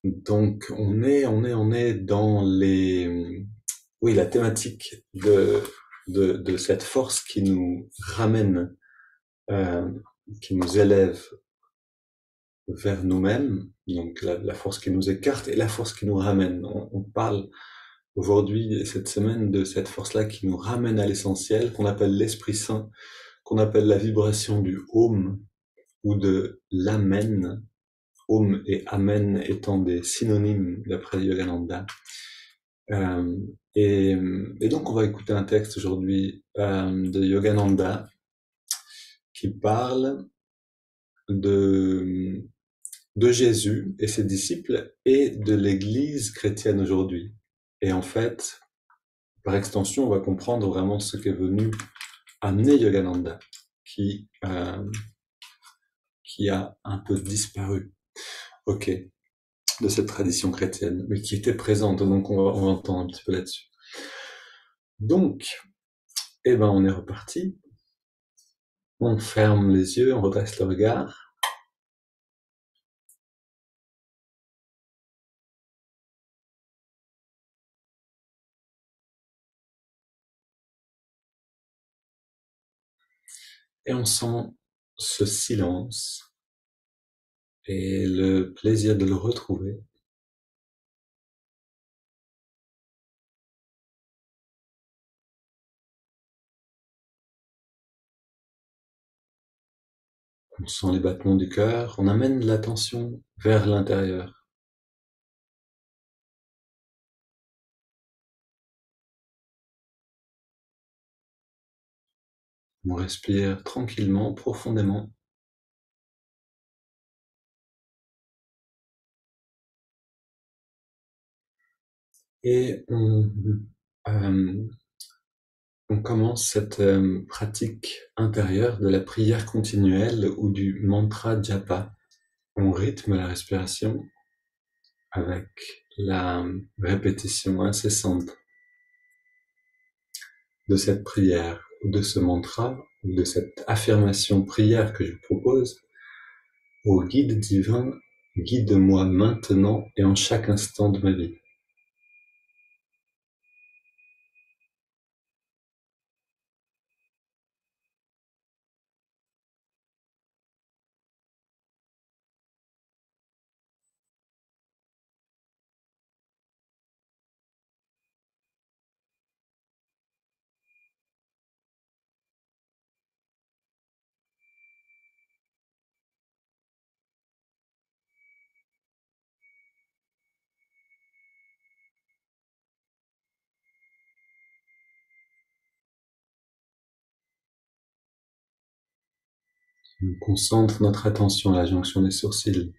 Donc, on est dans la thématique de cette force qui nous ramène, euh, qui nous élève vers nous-mêmes, donc la force qui nous écarte et la force qui nous ramène. On parle aujourd'hui, cette semaine, de cette force-là qui nous ramène à l'essentiel, qu'on appelle l'Esprit Saint, qu'on appelle la vibration du Om ou de l'Amen, Om et Amen étant des synonymes d'après Yogananda. Euh, et donc on va écouter un texte aujourd'hui de Yogananda qui parle de, de Jésus et ses disciples et de l'Église chrétienne aujourd'hui. Et en fait, par extension, on va comprendre vraiment ce qu'est venu amener Yogananda, qui a un peu disparu, ok, de cette tradition chrétienne, mais qui était présente. Donc on va entendre un petit peu là-dessus. Donc, eh ben, on est reparti. On ferme les yeux, on redresse le regard. Et on sent ce silence et le plaisir de le retrouver. On sent les battements du cœur, on amène l'attention vers l'intérieur. On respire tranquillement, profondément. Et euh, on commence cette pratique intérieure de la prière continuelle ou du mantra japa. On rythme la respiration avec la répétition incessante de cette prière, ou de ce mantra, ou de cette affirmation prière que je propose. Ô guide divin, guide-moi maintenant et en chaque instant de ma vie. On concentre notre attention à la jonction des sourcils.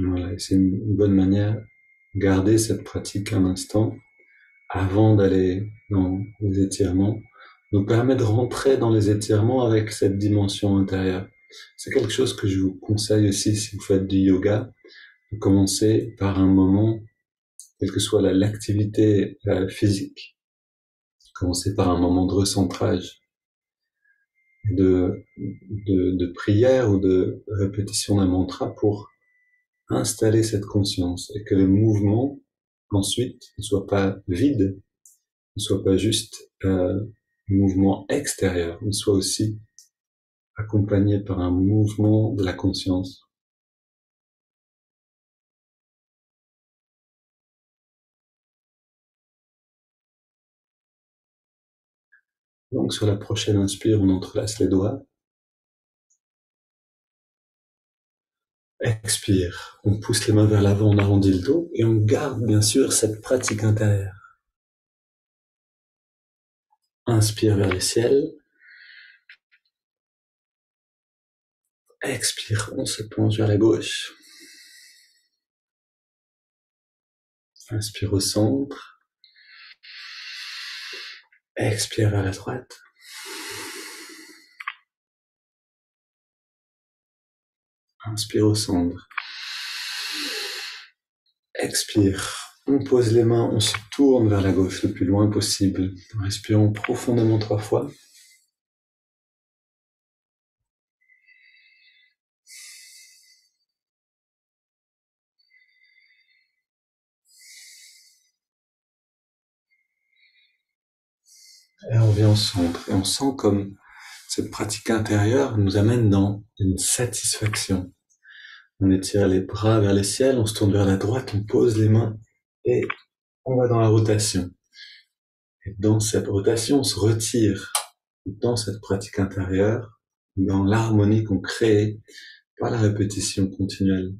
Voilà, c'est une bonne manière de garder cette pratique un instant avant d'aller dans les étirements, nous permet de rentrer dans les étirements avec cette dimension intérieure. C'est quelque chose que je vous conseille aussi si vous faites du yoga, de commencer par un moment, quelle que soit l'activité physique, commencer par un moment de recentrage, de prière ou de répétition d'un mantra pour installer cette conscience et que le mouvement ensuite ne soit pas vide, ne soit pas juste mouvement extérieur, mais soit aussi accompagné par un mouvement de la conscience. Donc sur la prochaine inspire, on entrelace les doigts. Expire, on pousse les mains vers l'avant, on arrondit le dos et on garde bien sûr cette pratique intérieure. Inspire vers le ciel. Expire, on se plonge vers la gauche. Inspire au centre. Expire vers la droite. Inspire au centre. Expire. On pose les mains, on se tourne vers la gauche le plus loin possible. Respirons profondément 3 fois. Et on vient au centre. Et on sent comme cette pratique intérieure nous amène dans une satisfaction. On étire les bras vers le ciel, on se tourne vers la droite, on pose les mains et on va dans la rotation. Et dans cette rotation, on se retire dans cette pratique intérieure, dans l'harmonie qu'on crée par la répétition continuelle.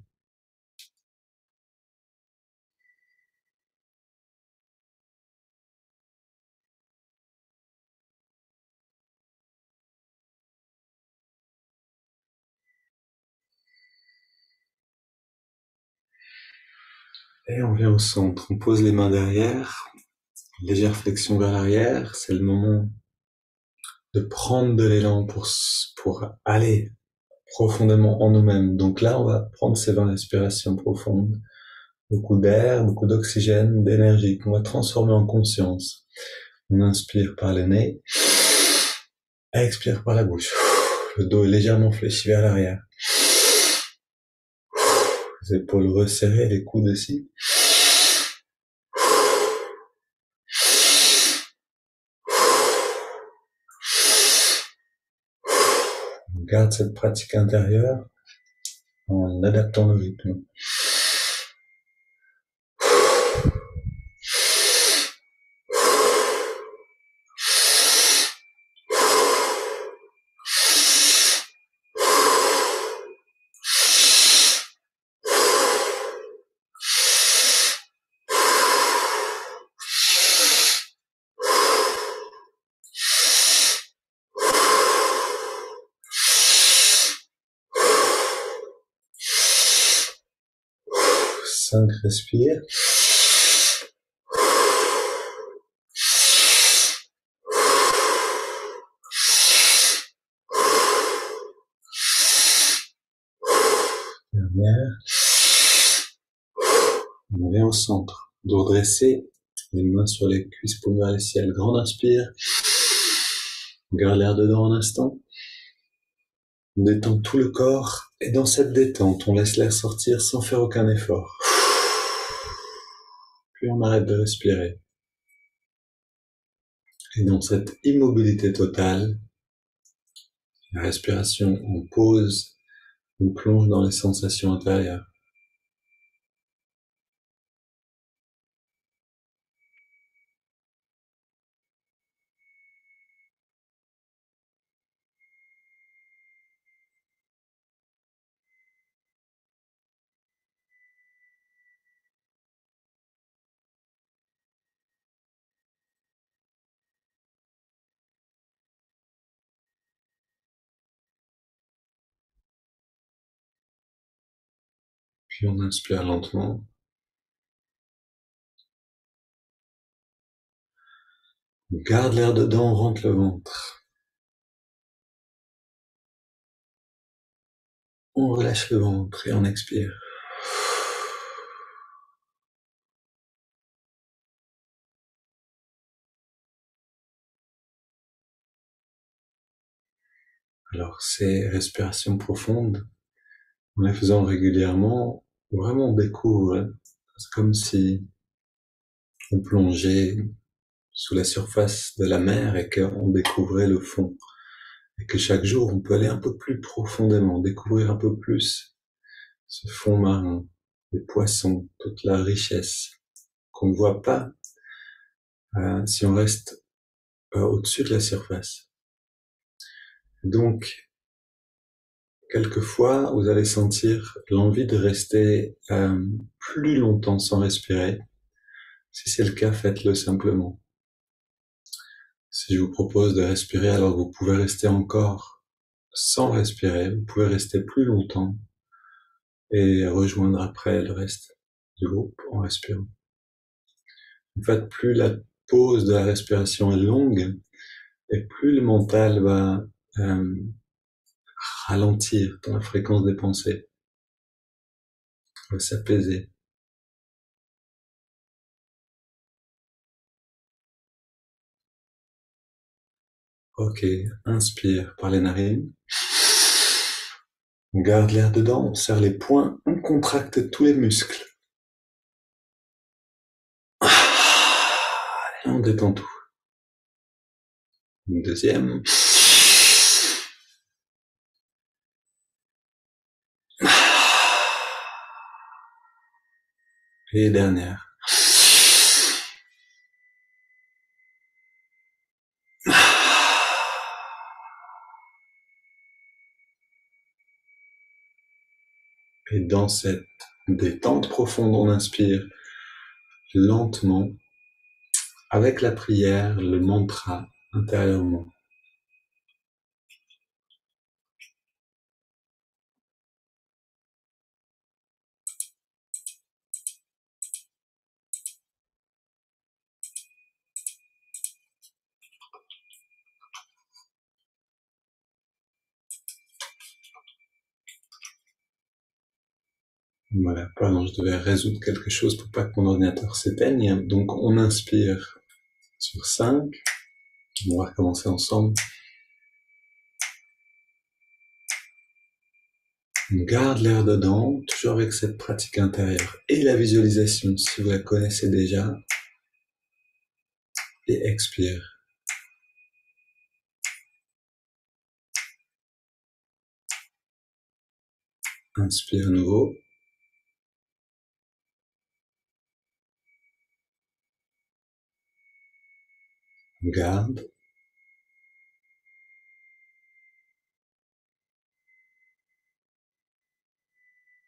Et on vient au centre, on pose les mains derrière, légère flexion vers l'arrière, c'est le moment de prendre de l'élan pour aller profondément en nous-mêmes. Donc là, on va prendre ces 20 respirations profondes, beaucoup d'air, beaucoup d'oxygène, d'énergie qu'on va transformer en conscience. On inspire par le nez, expire par la bouche. Le dos est légèrement fléchi vers l'arrière. Les épaules resserrées, les coudes aussi. On garde cette pratique intérieure en adaptant le rythme. Cinq respire. Dernière. On vient au centre. Dos dressé, les mains sur les cuisses, paumes vers le ciel. Grande inspire. On garde l'air dedans un instant. On détend tout le corps. Et dans cette détente, on laisse l'air sortir sans faire aucun effort. Puis on arrête de respirer. Et dans cette immobilité totale, la respiration, on pose, on plonge dans les sensations intérieures. Puis on inspire lentement. On garde l'air dedans, on rentre le ventre. On relâche le ventre et on expire. Alors ces respirations profondes, en les faisant régulièrement, vraiment on découvre, c'est comme si on plongeait sous la surface de la mer et qu'on découvrait le fond. Et que chaque jour, on peut aller un peu plus profondément, découvrir un peu plus ce fond marin, les poissons, toute la richesse qu'on ne voit pas si on reste au-dessus de la surface. Donc, quelquefois, vous allez sentir l'envie de rester plus longtemps sans respirer. Si c'est le cas, faites-le simplement. Si je vous propose de respirer alors que vous pouvez rester encore sans respirer, vous pouvez rester plus longtemps et rejoindre après le reste du groupe en respirant. En fait, plus la pause de la respiration est longue, et plus le mental va euh, ralentir dans la fréquence des pensées, va s'apaiser. Ok, inspire par les narines. On garde l'air dedans, on serre les poings, on contracte tous les muscles. Et on détend tout. Une deuxième. Et dernière. Et dans cette détente profonde, on inspire lentement, avec la prière, le mantra intérieurement. Voilà, pardon, je devais résoudre quelque chose pour pas que mon ordinateur s'éteigne. Donc on inspire sur 5. On va recommencer ensemble. On garde l'air dedans, toujours avec cette pratique intérieure et la visualisation, si vous la connaissez déjà. Et expire. Inspire à nouveau. Garde.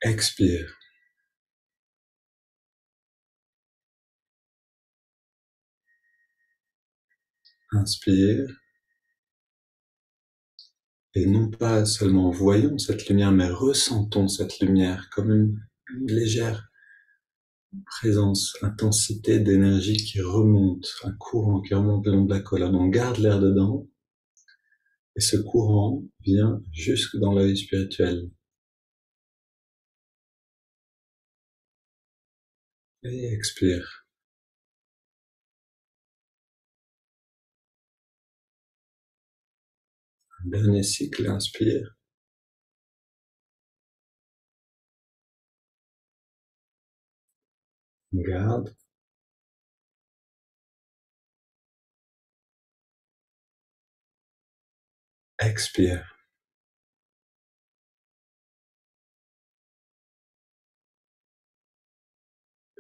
Expire. Inspire. Et non pas seulement voyons cette lumière, mais ressentons cette lumière comme une légère présence, intensité d'énergie qui remonte, un courant qui remonte le long de la colonne. On garde l'air dedans et ce courant vient jusque dans l'œil spirituel. Et expire. Un dernier cycle, inspire. Garde. Expire.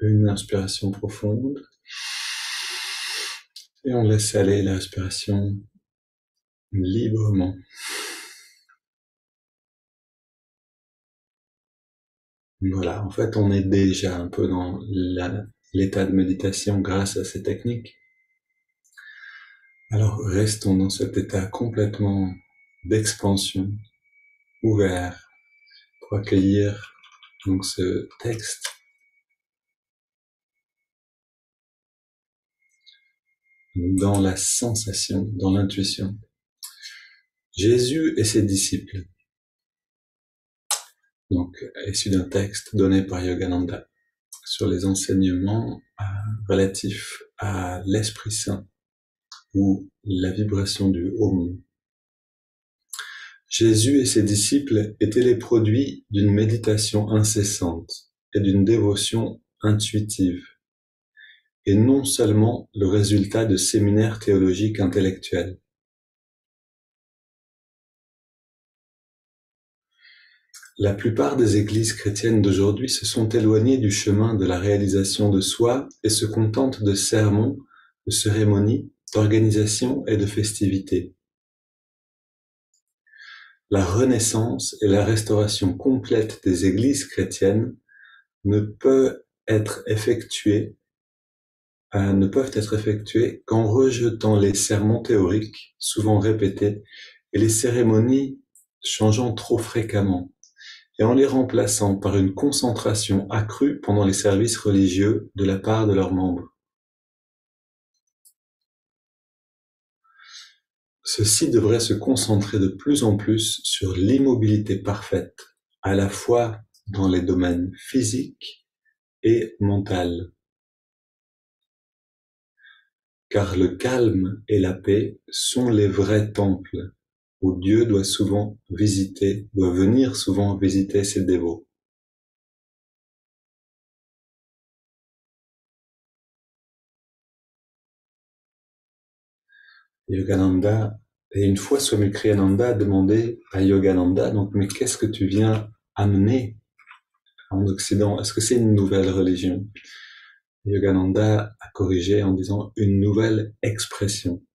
Une inspiration profonde. Et on laisse aller la respiration librement. Voilà, en fait, on est déjà un peu dans l'état de méditation grâce à ces techniques. Alors, restons dans cet état complètement d'expansion, ouvert, pour accueillir donc ce texte. Dans la sensation, dans l'intuition. Jésus et ses disciples. Donc, issu d'un texte donné par Yogananda sur les enseignements relatifs à l'Esprit Saint ou la vibration du Om. Jésus et ses disciples étaient les produits d'une méditation incessante et d'une dévotion intuitive, et non seulement le résultat de séminaires théologiques intellectuels. La plupart des églises chrétiennes d'aujourd'hui se sont éloignées du chemin de la réalisation de soi et se contentent de sermons, de cérémonies, d'organisations et de festivités. La renaissance et la restauration complète des églises chrétiennes ne peuvent être effectuées qu'en rejetant les sermons théoriques, souvent répétés, et les cérémonies changeant trop fréquemment, et en les remplaçant par une concentration accrue pendant les services religieux de la part de leurs membres. ceci devrait se concentrer de plus en plus sur l'immobilité parfaite, à la fois dans les domaines physiques et mental. Car le calme et la paix sont les vrais temples où Dieu doit venir souvent visiter ses dévots. Yogananda, et une fois Swami Kriyananda a demandé à Yogananda, donc, mais qu'est-ce que tu viens amener en Occident? Est-ce que c'est une nouvelle religion? Yogananda a corrigé en disant une nouvelle expression.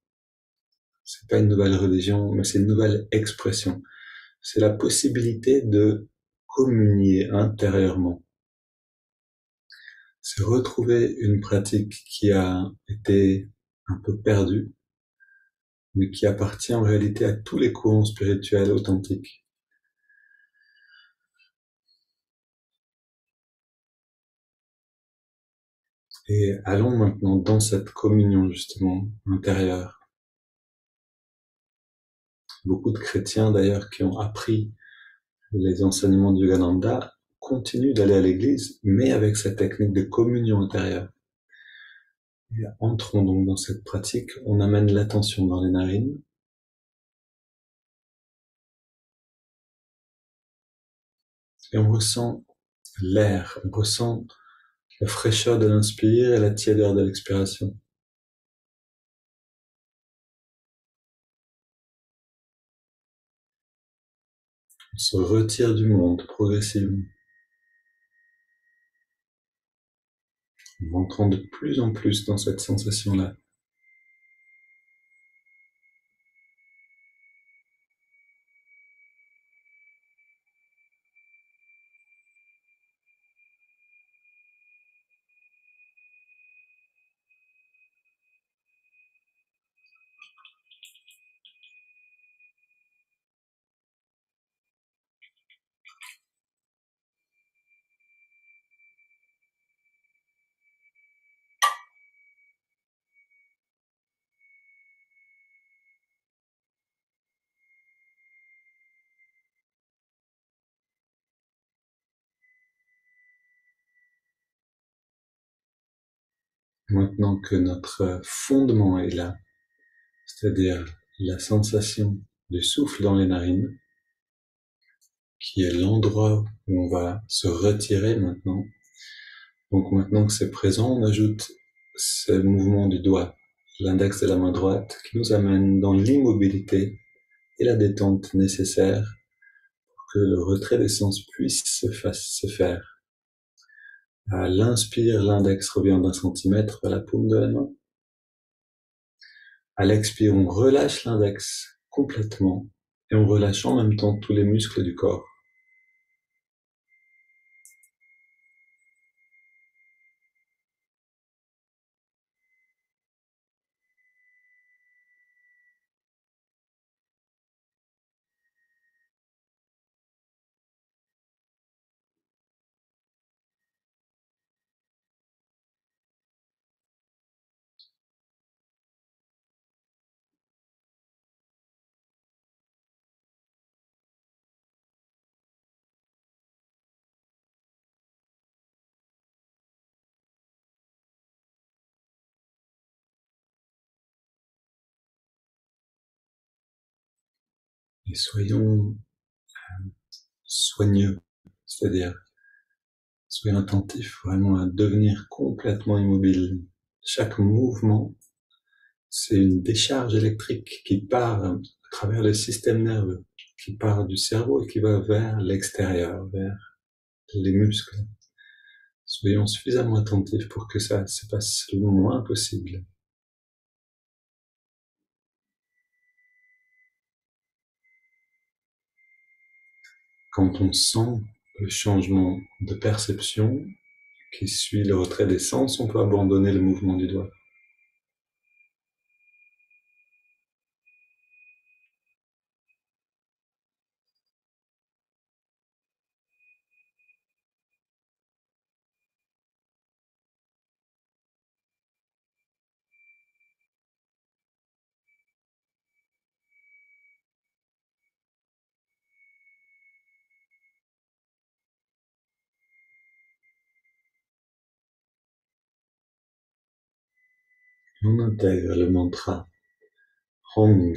C'est pas une nouvelle religion, mais c'est une nouvelle expression. C'est la possibilité de communier intérieurement. C'est retrouver une pratique qui a été un peu perdue, mais qui appartient en réalité à tous les courants spirituels authentiques. Et allons maintenant dans cette communion justement intérieure. Beaucoup de chrétiens d'ailleurs qui ont appris les enseignements de Yogananda continuent d'aller à l'église, mais avec cette technique de communion intérieure. Et entrons donc dans cette pratique, on amène l'attention dans les narines, et on ressent l'air, on ressent la fraîcheur de l'inspire et la tiédeur de l'expiration. On se retire du monde progressivement, en rentrant de plus en plus dans cette sensation-là. Maintenant que notre fondement est là, c'est-à-dire la sensation du souffle dans les narines, qui est l'endroit où on va se retirer maintenant. Donc maintenant que c'est présent, on ajoute ce mouvement du doigt, l'index de la main droite, qui nous amène dans l'immobilité et la détente nécessaire pour que le retrait des sens puisse se faire. À l'inspire, l'index revient d'1 centimètre vers la paume de la main. À l'expire, on relâche l'index complètement et on relâche en même temps tous les muscles du corps. Et soyons soigneux, c'est-à-dire soyons attentifs vraiment à devenir complètement immobile. Chaque mouvement, c'est une décharge électrique qui part à travers le système nerveux, qui part du cerveau et qui va vers l'extérieur, vers les muscles. Soyons suffisamment attentifs pour que ça se passe le moins possible. Quand on sent le changement de perception qui suit le retrait des sens, on peut abandonner le mouvement du doigt. On intègre le mantra Hong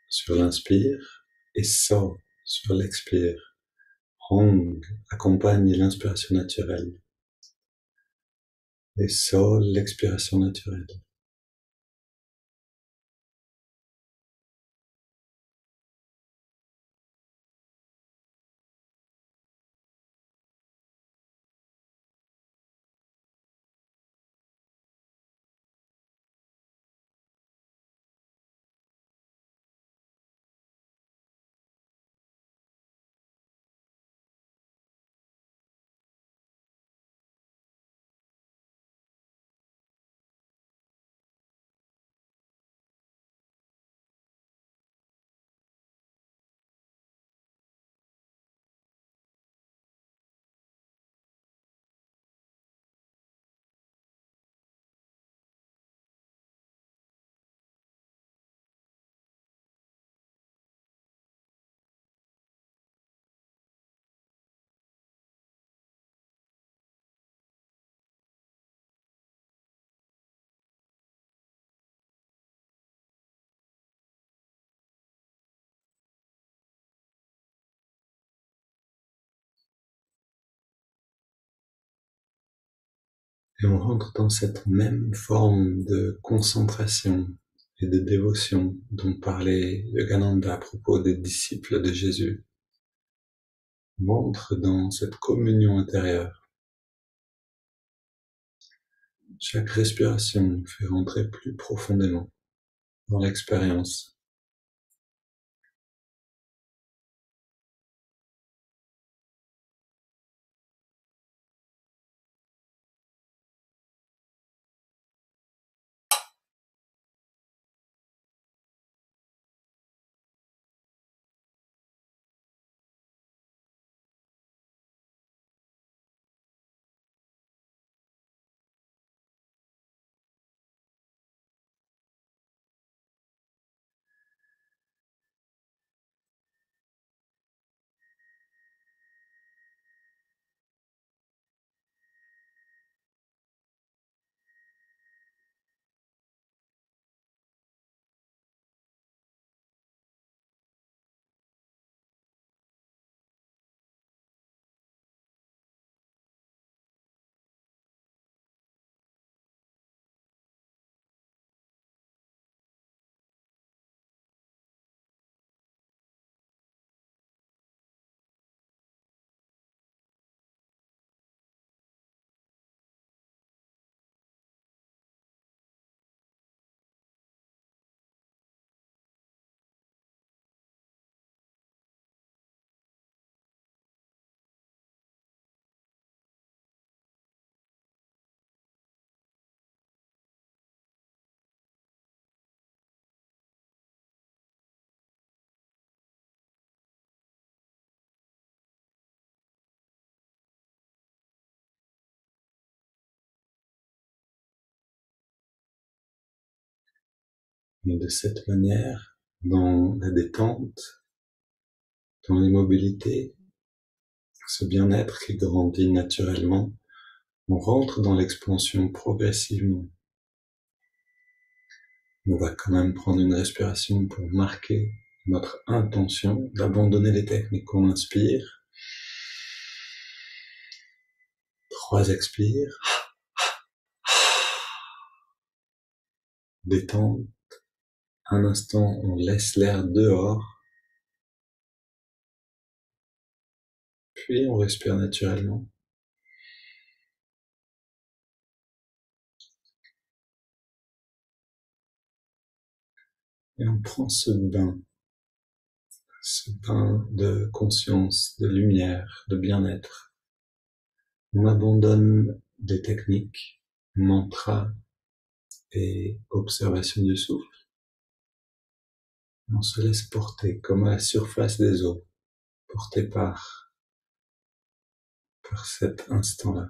sur l'inspire et So sur l'expire. Hong accompagne l'inspiration naturelle et So l'expiration naturelle. Et on rentre dans cette même forme de concentration et de dévotion dont parlait Yogananda à propos des disciples de Jésus. On entre dans cette communion intérieure. Chaque respiration fait rentrer plus profondément dans l'expérience. Et de cette manière, dans la détente, dans l'immobilité, ce bien-être qui grandit naturellement, on rentre dans l'expansion progressivement. On va quand même prendre une respiration pour marquer notre intention d'abandonner les techniques qu'on inspire. 3 expires. Détente. Un instant, on laisse l'air dehors. Puis on respire naturellement. Et on prend ce bain de conscience, de lumière, de bien-être. On abandonne des techniques, mantras et observation du souffle. On se laisse porter comme à la surface des eaux, porté par cet instant-là.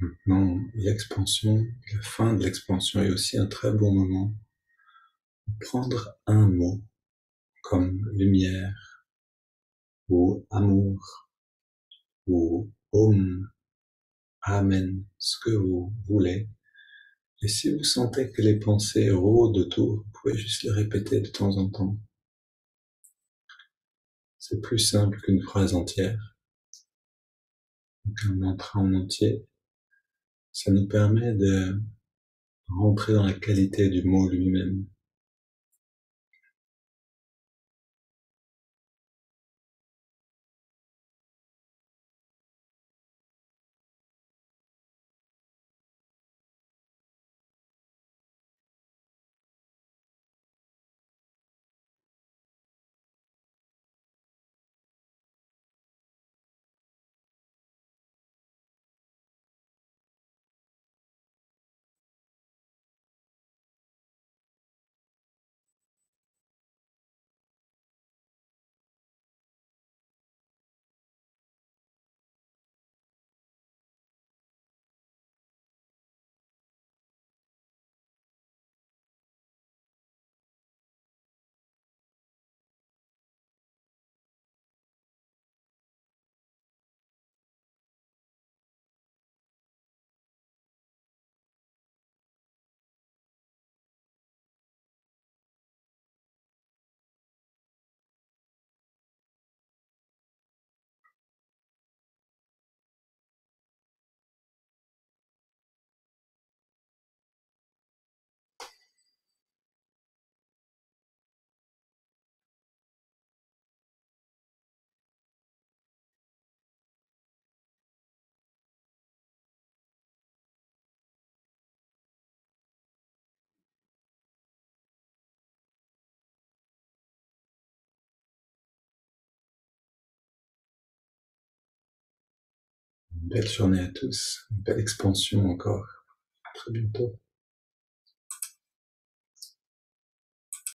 Maintenant, l'expansion, la fin de l'expansion est aussi un très bon moment. Prendre un mot comme lumière ou amour ou om, amen, ce que vous voulez. Et si vous sentez que les pensées rôdent autour, vous pouvez juste les répéter de temps en temps. C'est plus simple qu'une phrase entière. Donc un mantra en entier, ça nous permet de rentrer dans la qualité du mot lui-même. Belle journée à tous, belle expansion encore. À très bientôt.